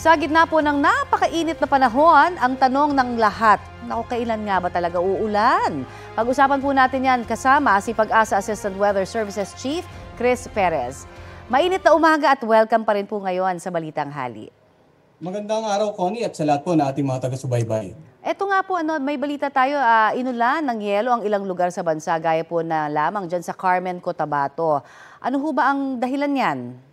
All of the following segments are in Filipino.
Sa gitna po ng napakainit na panahon, ang tanong ng lahat, naku, kailan nga ba talaga uulan? Pag-usapan po natin yan kasama si Pag-asa Assistant Weather Services Chief Chris Perez. Mainit na umaga at welcome pa rin po ngayon sa Balitang Hali. Magandang araw, Connie, at sa lahat po na ating mga taga-subaybay. Eto nga po, may balita tayo, inulan ng yelo ang ilang lugar sa bansa, gaya po na lamang dyan sa Carmen, Cotabato. Ano ho ba ang dahilan yan?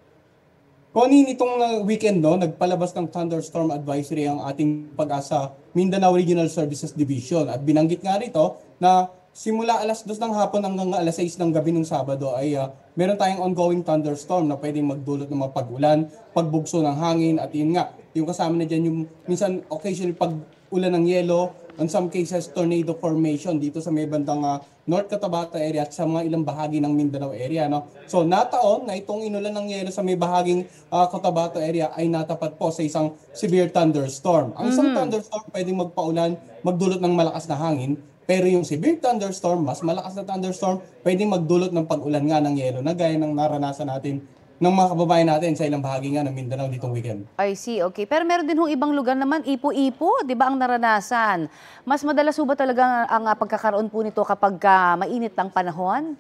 Connie, nitong weekend, nagpalabas ng thunderstorm advisory ang ating Pag-asa Mindanao Regional Services Division. At binanggit nga rito na simula alas 2 ng hapon hanggang alas 6 ng gabi ng Sabado ay meron tayong ongoing thunderstorm na pwedeng magdulot ng mga pag-ulan, pagbugso ng hangin, at yun nga, yung kasama na dyan yung minsan occasionally pag-ulan ng yelo, in some cases tornado formation dito sa may bandang North Cotabato area at sa mga ilang bahagi ng Mindanao area. So nataon na itong inulan ng yelo sa may bahaging Cotabato area ay natapat po sa isang severe thunderstorm. Ang isang thunderstorm pwedeng magpaulan, magdulot ng malakas na hangin, pero yung severe thunderstorm, mas malakas na thunderstorm, pwedeng magdulot ng pag-ulan nga ng yelo na gaya ng naranasan natin ng mga kababayan natin sa ilang bahagi nga ng Mindanao ditong weekend. I see, okay. Pero meron din hong ibang lugar naman, Ipo-Ipo, di ba ang naranasan? Mas madalas ho ba talaga ang pagkakaroon po nito kapag mainit ang panahon?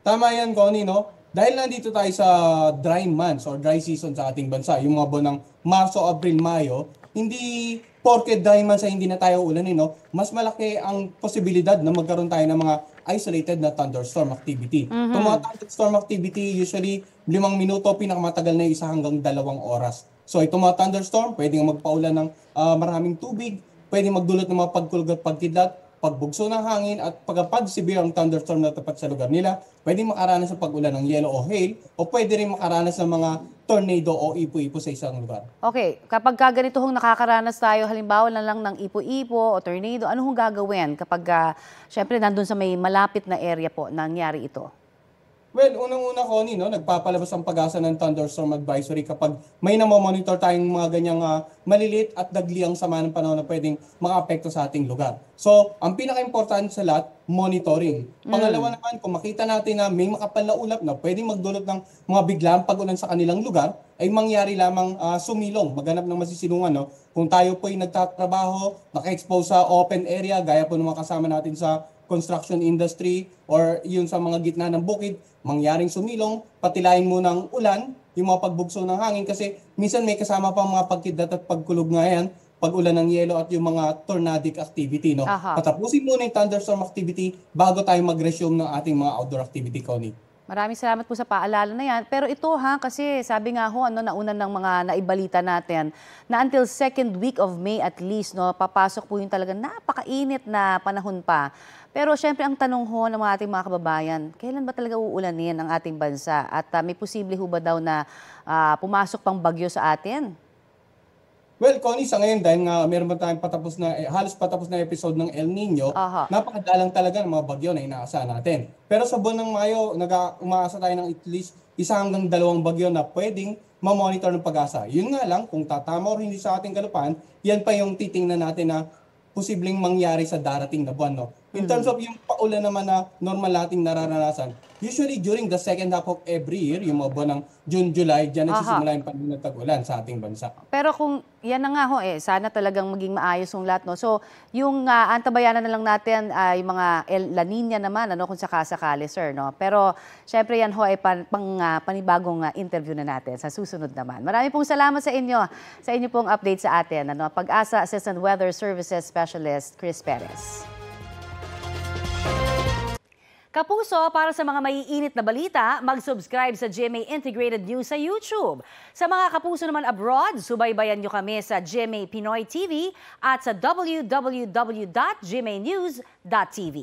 Tama yan, Connie, Dahil nandito tayo sa dry months or dry season sa ating bansa, yung mga buwan ng Marso, Abril, Mayo, hindi porke dry months ay hindi na tayo ulanin, mas malaki ang posibilidad na magkaroon tayo ng mga isolated na thunderstorm activity. Itong mga thunderstorm activity, usually 5 minuto, pinakamatagal na 1 hanggang 2 oras. So itong mga thunderstorm, pwedeng magpaulan ng maraming tubig, pwedeng magdulot ng mga pagkulog at pagkidlat, pagbugso ng hangin, at pagkapag severe ang thunderstorm na tapat sa lugar nila, pwedeng makaranas sa pag-ulan ng yelo o hail, o pwede rin makaranas ng mga tornado o ipo-ipo sa isang lugar. Okay, kapag ganito hong nakakaranas tayo, halimbawa na lang ng ipo-ipo o tornado, ano hong gagawin kapag syempre nandun sa may malapit na area po nangyari ito? Well, unang-una, Connie, nagpapalabas ang Pag-asa ng thunderstorm advisory kapag may namomonitor tayong mga ganyang maliliit at dagliang sama ng panahon na pwedeng makaapekto sa ating lugar. So, ang pinaka-importante sa lahat, monitoring. Pangalawa naman, kung makita natin na may makapal na ulap na pwedeng magdulot ng mga biglang pag-ulan sa kanilang lugar, ay mangyari lamang sumilong, maghanap ng masisilungan. Kung tayo po ay nagtatrabaho, naka-expose sa open area, gaya po ng mga kasama natin sa construction industry or yun sa mga gitna ng bukid, mangyaring sumilong, patilayin mo ng ulan, yung mga pagbugso ng hangin kasi minsan may kasama pang mga pagkidlat at pagkulog nga yan, pag-ulan ng yelo at yung mga tornadic activity. Patapusin muna yung thunderstorm activity bago tayo mag-resume ng ating mga outdoor activity, Connie. Maraming salamat po sa paalala na yan. Pero ito kasi sabi nga ho, nauna ng mga naibalita natin na until 2nd week of May at least, papasok po yung talaga napakainit na panahon pa. Pero syempre ang tanong ho ng mga ating mga kababayan, kailan ba talaga uulanin ang ating bansa? At may posible ho ba daw na pumasok pang bagyo sa atin? Well, Connie, sa ngayon dahil nga meron ba tayong halos patapos na episode ng El Nino, napakadalang talaga ng mga bagyo na inaasahan natin. Pero sa buwan ng Mayo, umaasa tayo ng at least 1 hanggang 2 bagyo na pwedeng mamonitor ng Pag-asa. Yun nga lang, kung tatama o hindi sa ating kalupaan, yan pa yung titingnan natin na posibleng mangyari sa darating na buwan. In terms of yung paulan naman na normal nating nararanasan, usually during the second half of every year, yung mga buwan ng June, July, dyan nagsisimula yung panahon ng tag-ulan sa ating bansa. Pero kung yan na nga sana talagang maging maayos yung lahat. So yung antabayanan na lang natin yung mga La Nina naman, kung sakasakali, sir. Pero syempre yan ay panibagong interview na natin sa susunod naman. Marami pong salamat sa inyo pong update sa atin. Pag-asa Assistant Weather Services Specialist Chris Perez. Kapuso, para sa mga maiinit na balita, mag-subscribe sa GMA Integrated News sa YouTube. Sa mga kapuso naman abroad, subaybayan nyo kami sa GMA Pinoy TV at sa www.gmanews.tv.